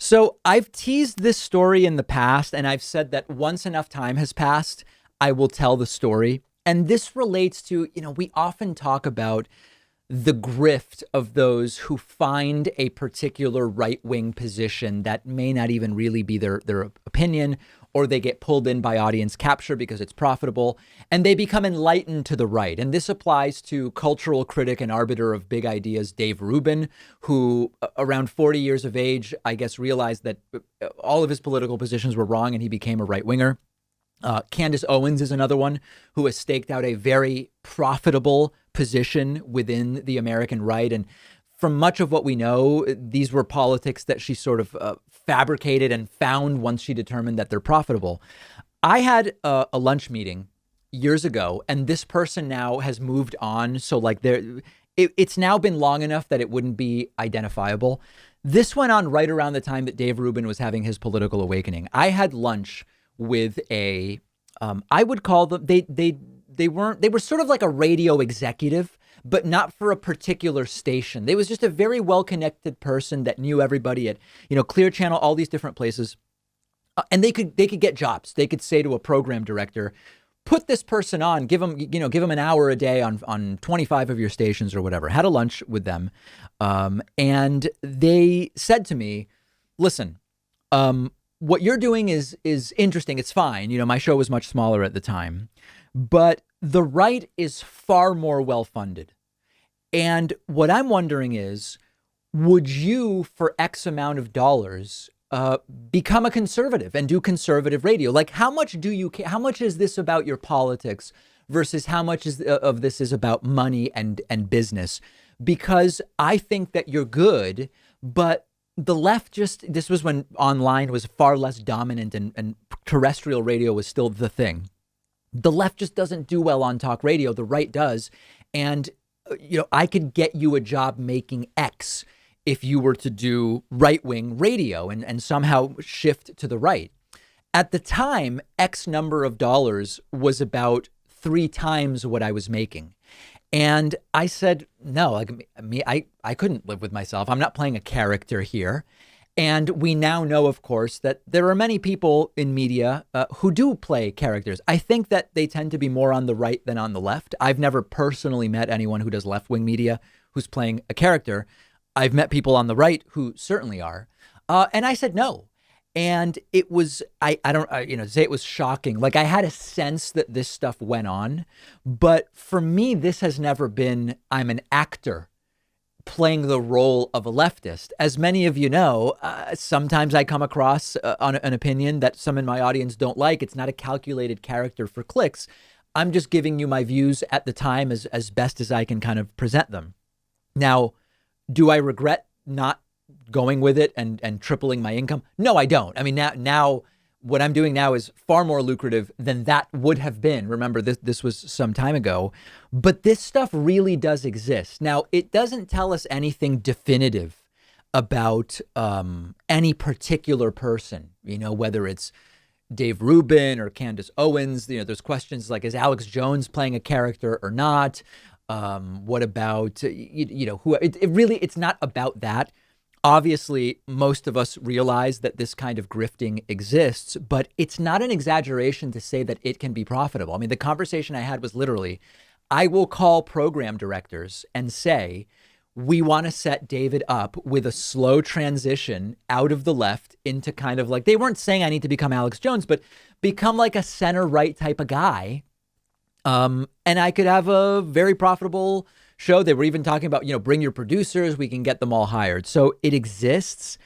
So I've teased this story in the past, and I've said that once enough time has passed, I will tell the story. And this relates to, we often talk about the grift of those who find a particular right wing position that may not even really be their opinion, or they get pulled in by audience capture because it's profitable, and they become enlightened to the right. And this applies to cultural critic and arbiter of big ideas, Dave Rubin, who around 40 years of age, I guess, realized that all of his political positions were wrong and he became a right winger. Candace Owens is another one who has staked out a very profitable position within the American right. And from much of what we know, these were politics that she sort of fabricated and found once she determined that they're profitable. I had a lunch meeting years ago, and this person now has moved on. So like it's now been long enough that it wouldn't be identifiable. This went on right around the time that Dave Rubin was having his political awakening. I had lunch with I would call them, they were sort of like a radio executive, but not for a particular station. They was just a very well-connected person that knew everybody at, Clear Channel, all these different places. And they could get jobs. They could say to a program director, put this person on, give them an hour a day on 25 of your stations or whatever. Had a lunch with them. And they said to me, listen, what you're doing is interesting. It's fine. My show was much smaller at the time, but the right is far more well-funded. And what I'm wondering is, would you, for X amount of dollars, become a conservative and do conservative radio? Like, how much do you care? How much is this about your politics versus how much of this is about money and business? Because I think that you're good, but the left this was when online was far less dominant and terrestrial radio was still the thing. The left just doesn't do well on talk radio. The right does. And, I could get you a job making X if you were to do right wing radio and somehow shift to the right. At the time, X number of dollars was about 3 times what I was making. And I said, no, I couldn't live with myself. I'm not playing a character here. And we now know, of course, that there are many people in media who do play characters. I think that they tend to be more on the right than on the left. I've never personally met anyone who does left-wing media who's playing a character. I've met people on the right who certainly are. And I said no. And it was, I don't, say it was shocking. Like, I had a sense that this stuff went on, but for me, this has never been, I'm an actor playing the role of a leftist. As many of you know, sometimes I come across on an opinion that some in my audience don't like. It's not a calculated character for clicks. I'm just giving you my views at the time as best as I can kind of present them. Now, do I regret not going with it and tripling my income? No, I don't. I mean, now what I'm doing now is far more lucrative than that would have been. Remember, this was some time ago, but this stuff really does exist. Now, it doesn't tell us anything definitive about any particular person, whether it's Dave Rubin or Candace Owens. There's questions like, is Alex Jones playing a character or not? What about, who? It's not about that. Obviously, most of us realize that this kind of grifting exists, but it's not an exaggeration to say that it can be profitable. I mean, the conversation I had was literally, I will call program directors and say, we want to set David up with a slow transition out of the left into kind of like, they weren't saying I need to become Alex Jones, but become like a center right type of guy. And I could have a very profitable show. They were even talking about, bring your producers, we can get them all hired. So it exists.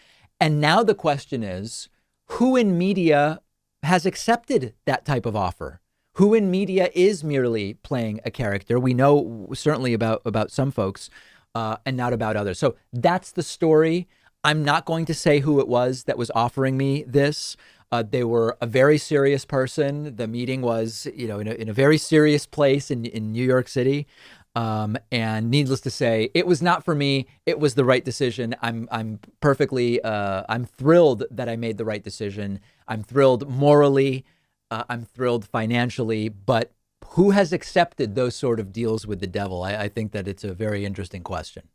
And now the question is, who in media has accepted that type of offer? Who in media is merely playing a character? We know certainly about some folks and not about others. So that's the story. I'm not going to say who it was that was offering me this. They were a very serious person. The meeting was, in a very serious place in New York City. And needless to say, it was not for me. It was the right decision. I'm perfectly, I'm thrilled that I made the right decision. I'm thrilled morally. I'm thrilled financially, but who has accepted those sort of deals with the devil? I think that it's a very interesting question.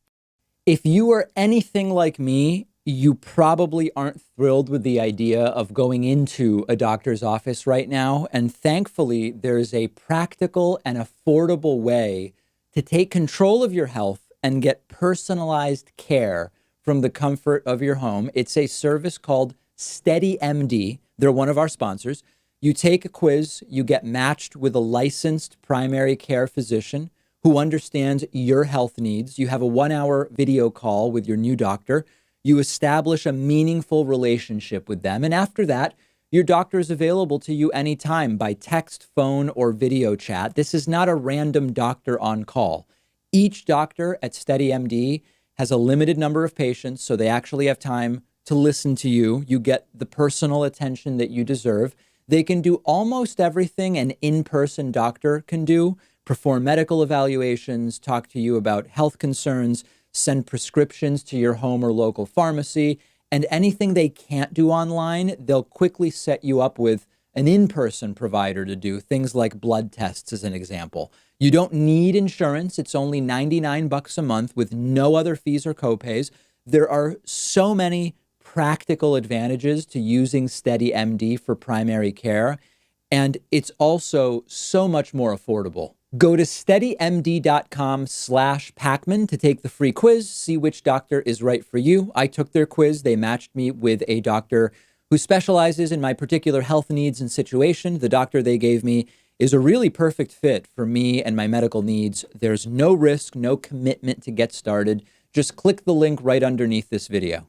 If you are anything like me, You probably aren't thrilled with the idea of going into a doctor's office right now. And thankfully, there's a practical and affordable way to take control of your health and get personalized care from the comfort of your home. It's a service called Steady MD. They're one of our sponsors. You take a quiz, you get matched with a licensed primary care physician who understands your health needs. You have a 1 hour video call with your new doctor. You establish a meaningful relationship with them. And after that, your doctor is available to you anytime by text, phone, or video chat. This is not a random doctor on call. Each doctor at SteadyMD has a limited number of patients, so they actually have time to listen to you. You get the personal attention that you deserve. They can do almost everything an in-person doctor can do: perform medical evaluations, talk to you about health concerns, send prescriptions to your home or local pharmacy, and anything they can't do online, they'll quickly set you up with an in-person provider to do, things like blood tests, as an example. You don't need insurance. It's only $99 a month with no other fees or copays. There are so many practical advantages to using SteadyMD for primary care, and it's also so much more affordable. Go to steadymd.com/Pakman to take the free quiz, see which doctor is right for you. I took their quiz. They matched me with a doctor who specializes in my particular health needs and situation. The doctor they gave me is a really perfect fit for me and my medical needs. There's no risk, no commitment to get started. Just click the link right underneath this video.